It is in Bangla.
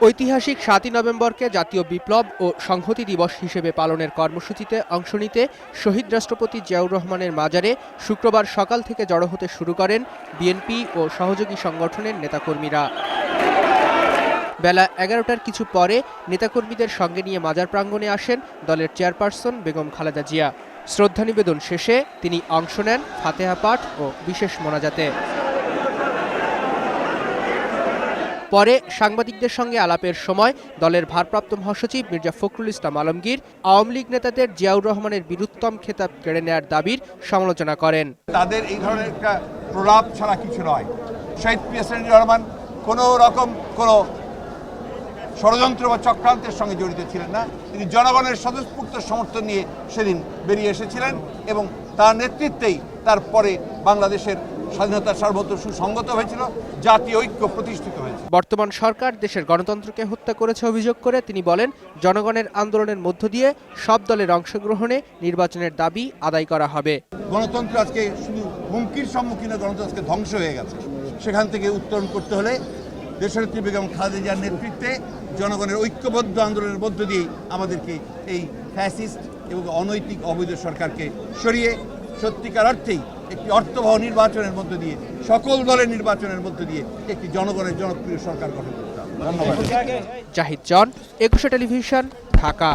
ঐতিহাসিক ৭ই নভেম্বরকে জাতীয় বিপ্লব ও সংহতি দিবস হিসেবে পালনের কর্মসূচিতে অংশ নিতে শহীদ রাষ্ট্রপতি জিয়াউর রহমানের মাজারে শুক্রবার সকাল থেকে জড়ো হতে শুরু করেন বিএনপি ও সহযোগী সংগঠনের নেতাকর্মীরা। বেলা ১১টার কিছু পরে নেতাকর্মীদের সঙ্গে নিয়ে মাজার প্রাঙ্গণে আসেন দলের চেয়ারপারসন বেগম খালেদা জিয়া। শ্রদ্ধা নিবেদন শেষে তিনি অংশ নেন ফাতেহা পাঠ ও বিশেষ মোনাজাতে। পরে সাংবাদিকদের সঙ্গে আলাপের সময় দলের ভারপ্রাপ্ত মহাসচিব মির্জা ফখরুল ইসলাম আলমগীর আওয়ামী লীগ নেতাদের জিয়াউর রহমানের বীরুত্তম খেতাব কেড়ে নেয়ার দাবির সমালোচনা করেন। তাদের এই ধরনের একটা প্রলাপ ছাড়া কিছু নয়। শহীদ প্রেসিডেন্ট রহমান কোনো রকম কোনো ষড়যন্ত্র বা চক্রান্তের সঙ্গে জড়িত ছিলেন না। তিনি জনগণের স্বতঃস্ফূর্ত সমর্থন নিয়ে সেদিন বেরিয়ে এসেছিলেন এবং তার নেতৃত্বেই তারপরে বাংলাদেশের স্বাধীনতার সার্বভৌম সুসংগত হয়েছিল, জাতীয় ঐক্য প্রতিষ্ঠিত হয়েছে। বর্তমান সরকার দেশের গণতন্ত্রকে হত্যা করেছে অভিযোগ করে তিনি বলেন, জনগণের আন্দোলনের মধ্য দিয়ে সব দলের অংশগ্রহণে নির্বাচনের দাবি আদায় করা হবে। গণতন্ত্র আজকে শুধু হুমকির সম্মুখীন, গণতন্ত্র আজকে ধ্বংস হয়ে গেছে। সেখান থেকে উত্তরণ করতে হলে দেশনেত্রী বেগম খালেদা জিয়ার নেতৃত্বে জনগণের ঐক্যবদ্ধ আন্দোলনের মধ্য দিয়ে আমাদেরকে এই ফ্যাসিস্ট এবং অনৈতিক অবৈধ সরকারকে সরিয়ে সত্যিকার অর্থেই একটি অর্থবহ নির্বাচনের মধ্য দিয়ে, সকল দলের নির্বাচনের মধ্য দিয়ে একটি জনগণের জনপ্রিয় সরকার গঠন করতে হবে। ধন্যবাদ। জাহিদ জন, ২১ টেলিভিশন, ঢাকা।